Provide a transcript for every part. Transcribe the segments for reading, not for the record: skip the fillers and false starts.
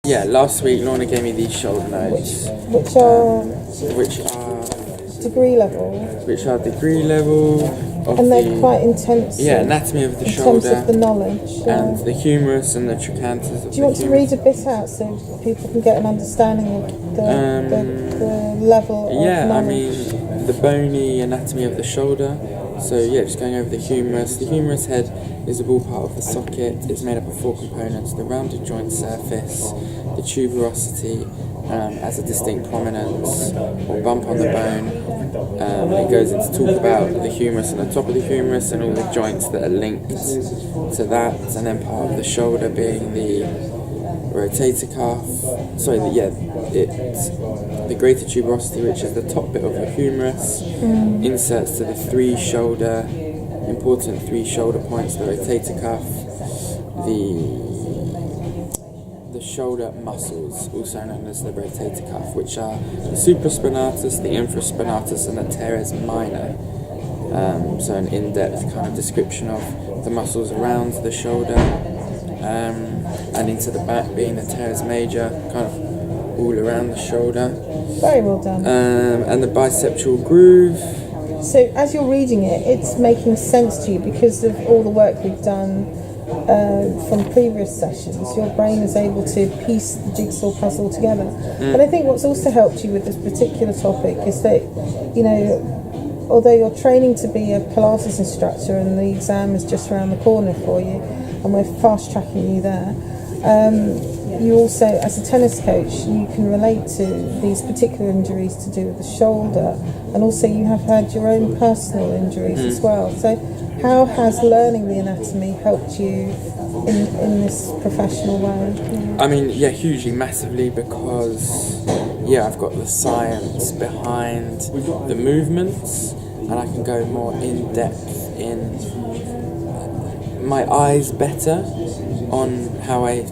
Yeah, last week Lorna gave me these shoulder notes. Which are Which are degree level. degree level of And they're quite intense. Yeah, anatomy of the in shoulder. terms of the knowledge. And the humerus and the trochanters. Do you want to read a bit out so people can get an understanding of the level of knowledge? I mean, the bony anatomy of the shoulder. So yeah, just going over the humerus. The humerus head is the ball part of the socket. It's made up of 4 components: the rounded joint surface, the tuberosity as a distinct prominence or bump on the bone. It goes into talk about the humerus and the top of the humerus and all the joints that are linked to that, and then part of the shoulder being the rotator cuff. It's the greater tuberosity, which is the top bit of the humerus, inserts to the 3 important 3 shoulder points: the rotator cuff, the shoulder muscles, also known as the rotator cuff, which are the supraspinatus, the infraspinatus, and the teres minor. So an in-depth kind of description of the muscles around the shoulder, and into the back being the teres major, kind of all around the shoulder. Very well done. And the biceptual groove. So as you're reading it, it's making sense to you because of all the work we've done from previous sessions. Your brain is able to piece the jigsaw puzzle together. But I think what's also helped you with this particular topic is that, although you're training to be a Pilates instructor and the exam is just around the corner for you, and we're fast tracking you there, you also, as a tennis coach, you can relate to these particular injuries to do with the shoulder, and also you have had your own personal injuries as well. So how has learning the anatomy helped you in this professional way? I mean, hugely, massively, because I've got the science behind the movements, and I can go more in depth in my eyes better on how I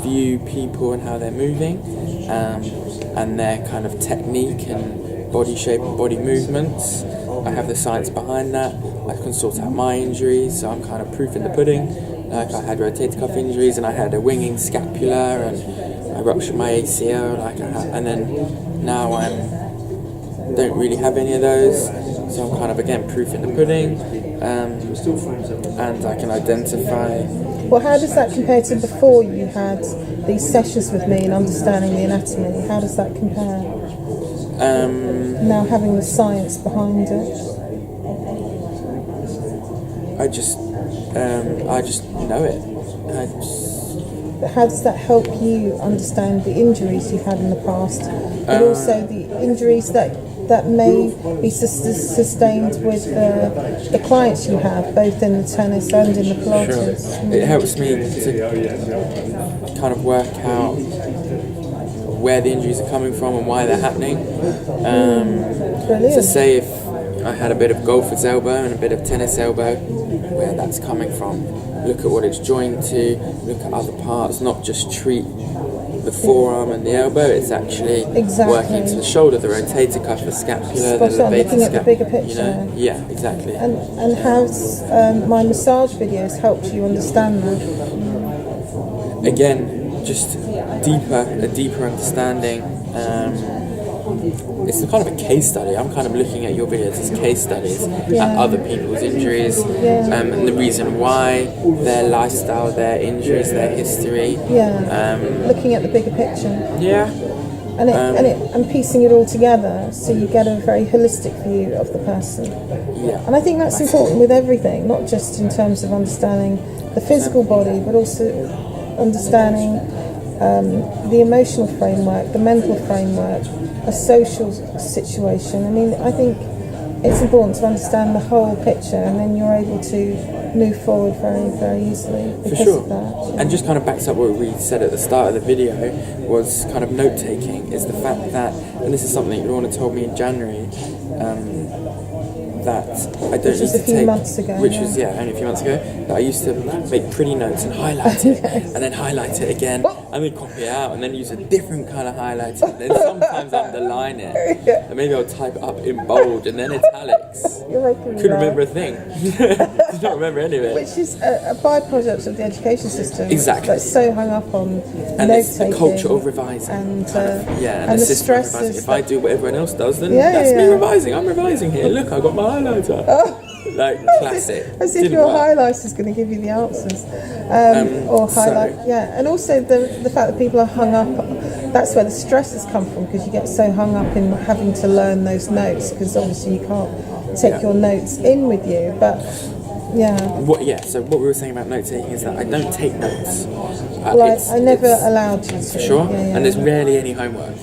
view people and how they're moving, and their kind of technique and body shape and body movements. I have the science behind that. I can sort out my injuries, so I'm kind of proof in the pudding. Like I had rotator cuff injuries, and I had a winging scapula, and I ruptured my ACL. And then now I don't really have any of those, so I'm kind of again proof in the pudding, and I can identify. Well, how does that compare to before you had these sessions with me and understanding the anatomy? How does that compare? Now having the science behind it. I just know it. But how does that help you understand the injuries you've had in the past, but also the injuries that may be sustained with the clients you have, both in the tennis and in the Pilates? Sure. It helps me to kind of work out where the injuries are coming from and why they're happening. Brilliant. So say if I had a bit of golfer's elbow and a bit of tennis elbow, where that's coming from. Look at what it's joined to, look at other parts, not just treat the forearm and the elbow, it's actually working to the shoulder, the rotator cuff, the scapula, the looking at the bigger picture. Yeah, exactly. And how's my massage videos helped you understand that? Again, just a deeper understanding. It's kind of a case study. I'm kind of looking at your videos as case studies at other people's injuries, and the reason why, their lifestyle, their injuries, their history. Looking at the bigger picture. And piecing it all together so you get a very holistic view of the person. And I think that's important with everything, not just in terms of understanding the physical body, but also understanding the emotional framework, the mental framework, a social situation. I mean, I think it's important to understand the whole picture, and then you're able to move forward very, very easily because of that. And just kind of backs up what we said at the start of the video, was kind of note-taking, is the fact that, and this is something Lorna told me in January, that I don't need to take, months ago, which was only a few months ago, that I used to make pretty notes and highlight it, and then highlight it again, and then copy it out, and then use a different kind of highlighter, and then sometimes underline it, and maybe I'll type it up in bold and then italics. You're making me Couldn't laugh. remember a thing. Did not remember any of it. Which is a byproduct of the education system. Exactly. That's so hung up on And it's the note-taking culture of revising. and and the system of revising. stresses. If I do what everyone else does, then Yeah, that's me yeah. revising. I'm revising here. Look, I got my highlighter. Oh. Like, classic. As if Didn't your work. highlighter is going to give you the answers, or so- highlight, yeah. And also the fact that people are hung up. That's where the stresses come from, because you get so hung up in having to learn those notes, because obviously you can't take your notes in with you. But yeah, So what we were saying about note taking is that I don't take notes. I never allowed you to. For sure. Yeah, yeah. And there's rarely any homework.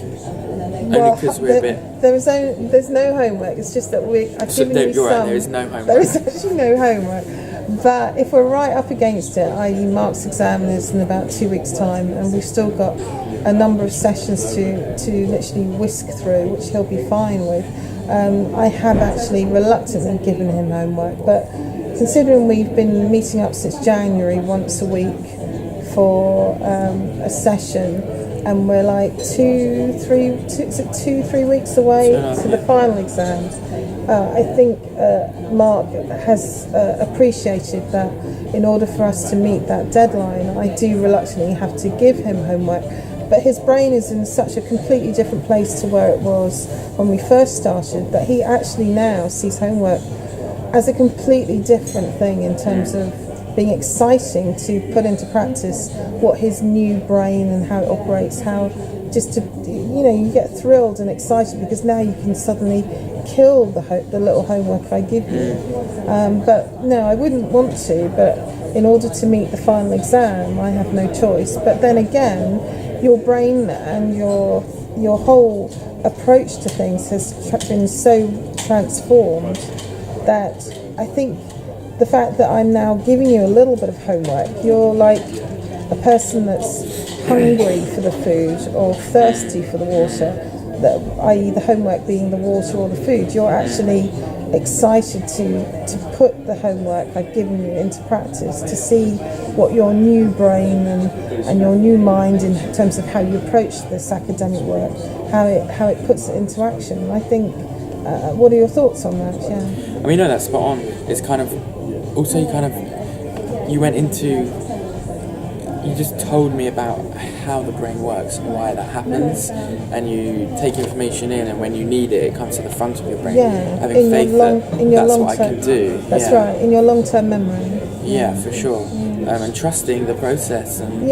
Well, Only because we're a bit. there's no homework. It's just that I've given you You're right, some. there is no homework. There is actually no homework. But if we're right up against it, i.e. Mark's exam is in about 2 weeks' time, and we've still got a number of sessions to literally whisk through, which he'll be fine with, I have actually reluctantly given him homework. But considering we've been meeting up since January once a week for a session, and we're like 2-3 weeks away to the final exams, I think Mark has appreciated that in order for us to meet that deadline, I do reluctantly have to give him homework. But his brain is in such a completely different place to where it was when we first started, that he actually now sees homework as a completely different thing in terms of being exciting to put into practice what his new brain and how it operates, how just to, you get thrilled and excited because now you can suddenly kill the little homework I give you. But no, I wouldn't want to, but in order to meet the final exam, I have no choice. But then again, your brain and your whole approach to things has been so transformed that I think the fact that I'm now giving you a little bit of homework, you're like a person that's hungry for the food or thirsty for the water, i.e. the homework being the water or the food. You're actually excited to put the homework I've given you into practice, to see what your new brain and your new mind in terms of how you approach this academic work, how it puts it into action. I think, what are your thoughts on that? Yeah. I mean, no, that's spot on. It's kind of, also you just told me about how the brain works and why that happens, and you take information in, and when you need it, it comes to the front of your brain. Yeah, having faith that that's what I can do. That's right, in your long-term memory. Yeah, for sure. And trusting the process and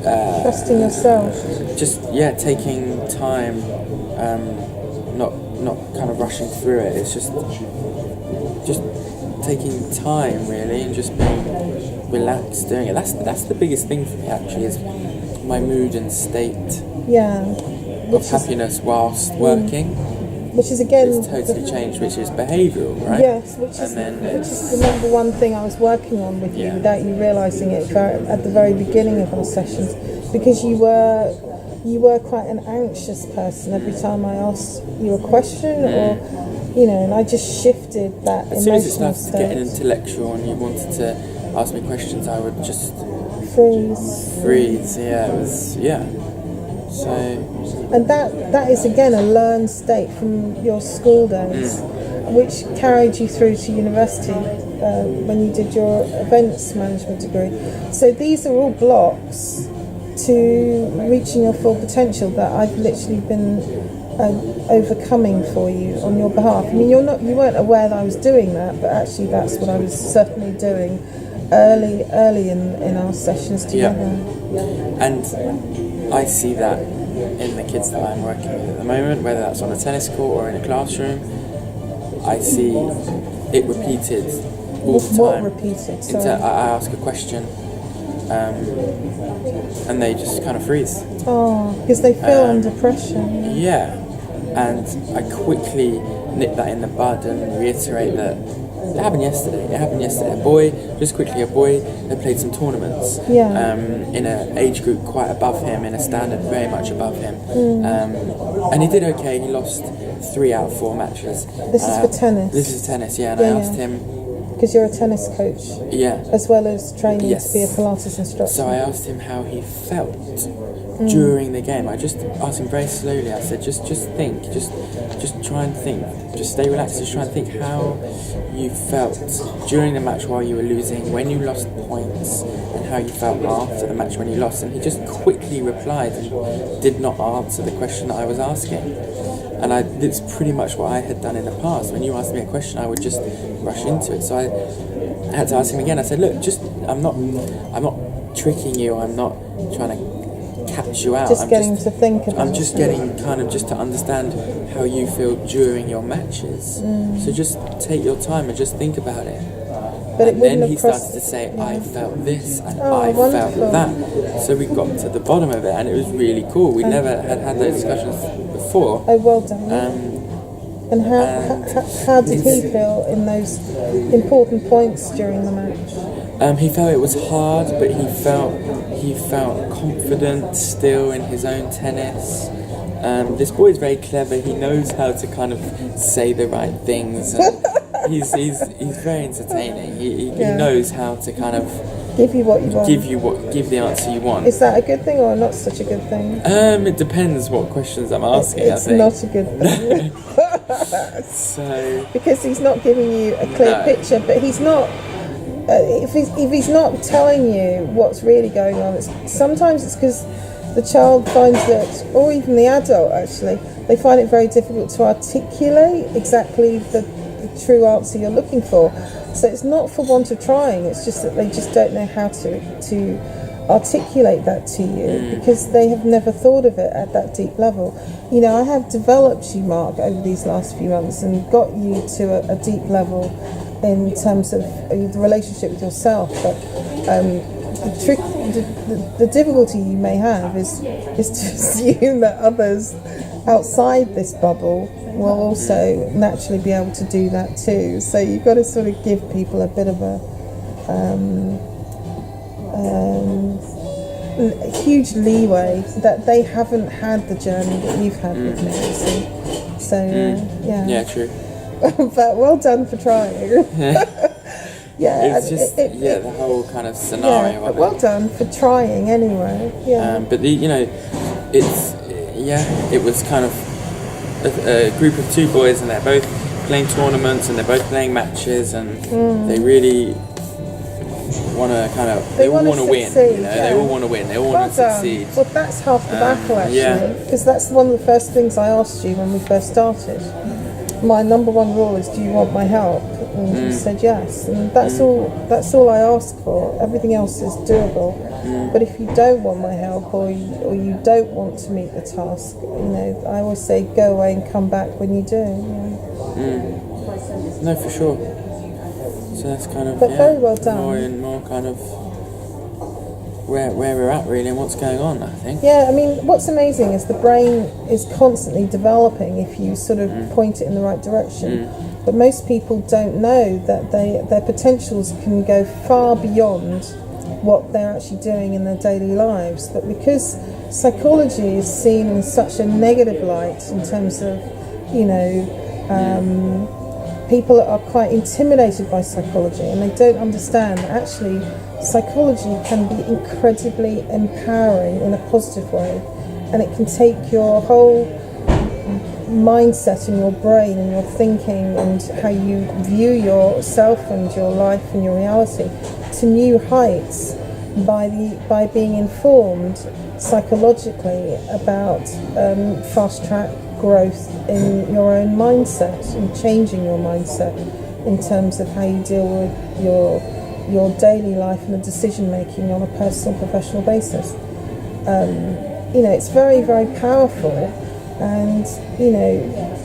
trusting yourself. Just taking time, not kind of rushing through it. It's just taking time really, and just being relaxed doing it. That's the biggest thing for me actually, is my mood and state of happiness whilst working. Which is again it's totally changed, which is behavioural, right? Yes, which is the number one thing I was working on with you without you realising it at the very beginning of our sessions, because you were quite an anxious person every time I asked you a question or and I just shifted that as soon as it emotional started to get intellectual and you wanted to ask me questions, I would just freeze. So, and that is again a learned state from your school days, which carried you through to university when you did your events management degree. So these are all blocks to reaching your full potential that I've literally been overcoming for you on your behalf. I mean, you weren't aware that I was doing that, but actually that's what I was certainly doing early in our sessions together. And I see that in the kids that I'm working with at the moment, whether that's on a tennis court or in a classroom. I see it repeated all the time. What repeated? Sorry. I ask a question, and they just kind of freeze. Oh, because they feel under pressure. Yeah, and I quickly nip that in the bud and reiterate that it happened yesterday. A boy had played some tournaments in an age group quite above him, in a standard very much above him, and he did okay. He lost 3 out of 4 matches. This is for tennis. This is tennis, and I asked him, because you're a tennis coach, as well as training to be a Pilates instructor. So I asked him how he felt during the game. I just asked him very slowly. I said, just think, just try and think, just stay relaxed, just try and think how you felt during the match while you were losing, when you lost points, and how you felt after the match when you lost. And he just quickly replied and did not answer the question that I was asking. And it's pretty much what I had done in the past. When you asked me a question, I would just rush into it. So I had to ask him again. I said, look, I'm not tricking you. I'm not trying to catch you out. Just getting to think about it. I'm just getting kind of just to understand how you feel during your matches. So just take your time and just think about it. But and then he started to say, I felt this and I felt that. So we got to the bottom of it, and it was really cool. We never had those discussions before. Oh, well done. And how did he feel in those important points during the match? He felt it was hard, but he felt confident still in his own tennis. This boy is very clever. He knows how to kind of say the right things. And he's very entertaining. He knows how to kind of give you what you want. Give the answer you want. Is that a good thing or not such a good thing? It depends what questions I'm asking. It's not a good thing. So because he's not giving you a clear picture, but he's not. If he's not telling you what's really going on, sometimes it's because the child finds it, or even the adult actually, they find it very difficult to articulate exactly the true answer you're looking for. So it's not for want of trying, it's just that they just don't know how to articulate that to you because they have never thought of it at that deep level. You know, I have developed you, Mark, over these last few months and got you to a deep level in terms of the relationship with yourself, but the difficulty you may have is to assume that others outside this bubble will also naturally be able to do that too. So you've got to sort of give people a bit of a huge leeway that they haven't had the journey that you've had with me. Yeah, true. But well done for trying. It's just the whole kind of scenario of it. Well done for trying anyway. But it was kind of a group of two boys, and they're both playing tournaments and they're both playing matches, and they really want to they all want to win. They all want to win. They all want to succeed. Well, that's half the battle actually, because that's one of the first things I asked you when we first started. My number one rule is, do you want my help? And you said yes, and that's all I ask for. Everything else is doable. But if you don't want my help, or you don't want to meet the task, I always say go away and come back when you do. No, for sure. So that's kind of very well done. more kind of where we're at really and what's going on, I think. Yeah, I mean, what's amazing is the brain is constantly developing if you sort of point it in the right direction. But most people don't know that their potentials can go far beyond what they're actually doing in their daily lives. But because psychology is seen in such a negative light in terms of, people are quite intimidated by psychology, and they don't understand that actually psychology can be incredibly empowering in a positive way, and it can take your whole mindset and your brain and your thinking and how you view yourself and your life and your reality to new heights by being informed psychologically about fast track growth in your own mindset and changing your mindset in terms of how you deal with your daily life and the decision making on a personal professional basis. It's very, very powerful, and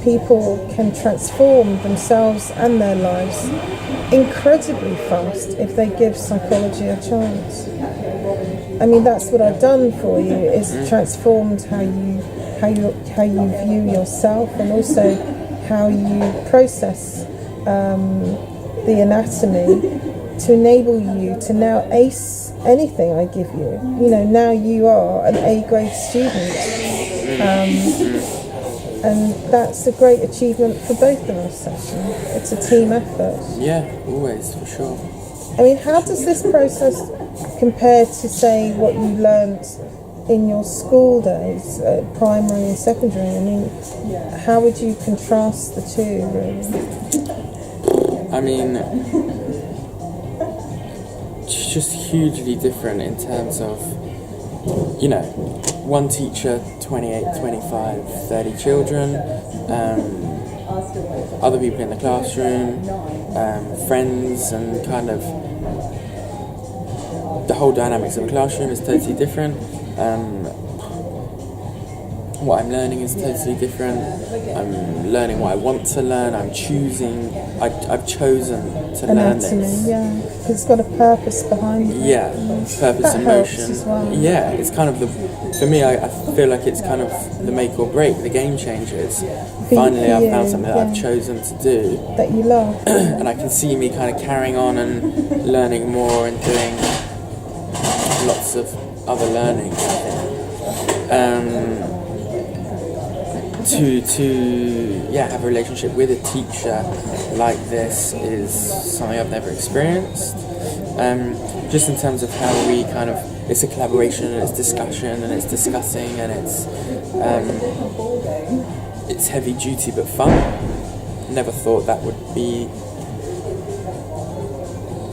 people can transform themselves and their lives incredibly fast if they give psychology a chance. I mean, that's what I've done for you, is transformed how you view yourself, and also how you process the anatomy to enable you to now ace anything I give you. Now you are an A-grade student, and that's a great achievement for both of us actually. It's a team effort. Yeah, always, for sure. I mean, how does this process compare to, say, what you learnt in your school days, primary and secondary? I mean, how would you contrast the two, really? I mean, it's just hugely different in terms of, you know, one teacher, 28, 25, 30 children, other people in the classroom, friends, and kind of the whole dynamics of a classroom is totally different. What I'm learning is totally different. I'm learning what I want to learn. I've chosen to learn this. Yeah, because it's got a purpose behind it. Yeah, purpose That and helps motion. as well. Yeah, it's kind of for me, I feel like it's kind of the make or break, the game changer. It's finally I've found something that I've chosen to do. That you love. And I can see me kind of carrying on and learning more and doing lots of other learning. To have a relationship with a teacher like this is something I've never experienced. Just in terms of how we kind of, it's a collaboration and it's discussion and it's discussing and it's heavy duty but fun. Never thought that would be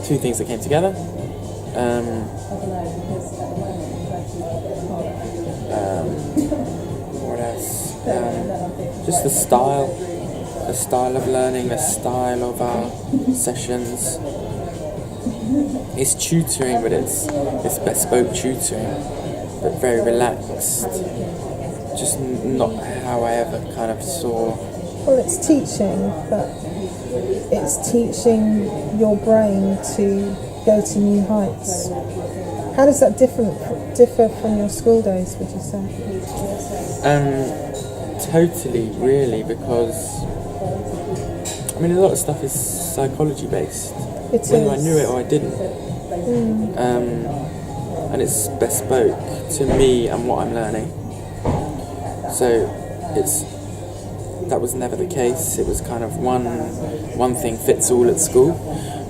two things that came together. What else? Just the style of learning, the style of our sessions. It's tutoring, but it's bespoke tutoring, but very relaxed. Just not how I ever kind of saw. Well, it's teaching, but it's teaching your brain to go to new heights. How does that differ from your school days, would you say? Totally, really, because I mean a lot of stuff is psychology based. Whether I knew it or I didn't. And it's bespoke to me and what I'm learning. So that was never the case. It was kind of one thing fits all at school.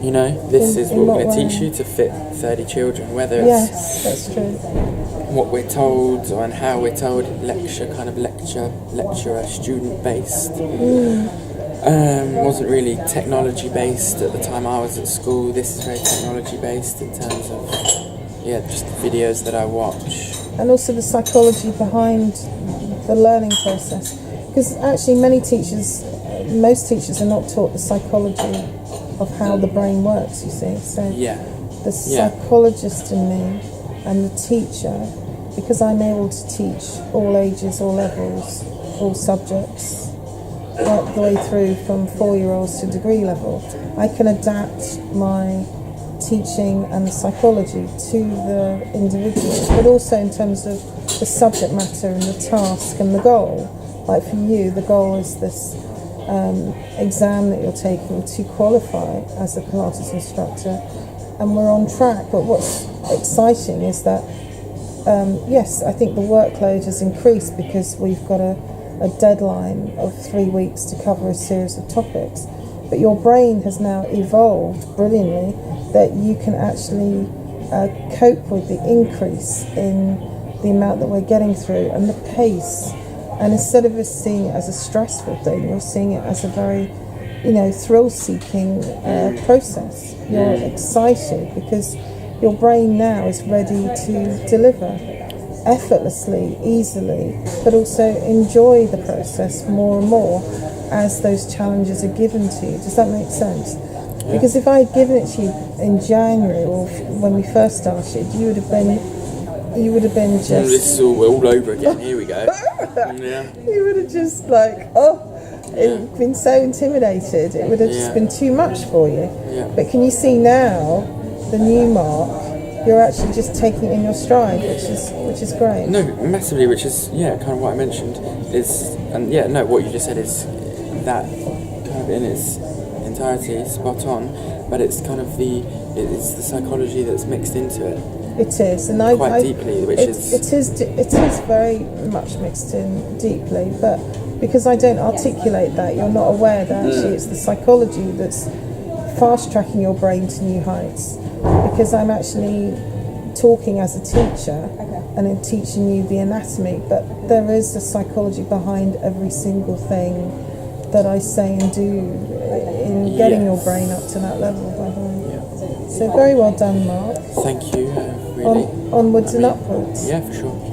You know, this is what we're going to teach you to fit 30 children, whether it's yes, that's true. What we're told and how we're told, lecturer, student based. Wasn't really technology based at the time I was at school. This is very technology based in terms of just the videos that I watch. And also the psychology behind the learning process. Because actually most teachers are not taught the psychology of how the brain works, you see. So the psychologist in me and the teacher, because I'm able to teach all ages, all levels, all subjects, right the way through from 4-year-olds to degree level, I can adapt my teaching and the psychology to the individual, but also in terms of the subject matter and the task and the goal. Like for you, the goal is this exam that you're taking to qualify as a Pilates instructor, and we're on track. But what's exciting is that yes, I think the workload has increased because we've got a deadline of 3 weeks to cover a series of topics, but your brain has now evolved brilliantly that you can actually cope with the increase in the amount that we're getting through and the pace. And instead of us seeing it as a stressful thing, we're seeing it as a very, thrill-seeking process. You're excited because your brain now is ready to deliver effortlessly, easily, but also enjoy the process more and more as those challenges are given to you. Does that make sense? Yeah. Because if I had given it to you in January or when we first started, you would have been just... This is all over again, here we go. You would have just been so intimidated. It would have just been too much for you. Yeah. But can you see now, the new Mark, you're actually just taking it in your stride, which is great. No, massively, which is kind of what I mentioned what you just said is that kind of in its entirety, spot on. But it's kind of it's the psychology that's mixed into it. It is, and quite deeply, which it is very much mixed in deeply. But because I don't articulate that, you're not aware that actually it's the psychology that's fast tracking your brain to new heights. Because I'm actually talking as a teacher and in teaching you the anatomy, but there is a psychology behind every single thing that I say and do in getting your brain up to that level, by the way. Yeah. So very well done, Mark. Thank you. Really. Onwards and upwards. Yeah, for sure.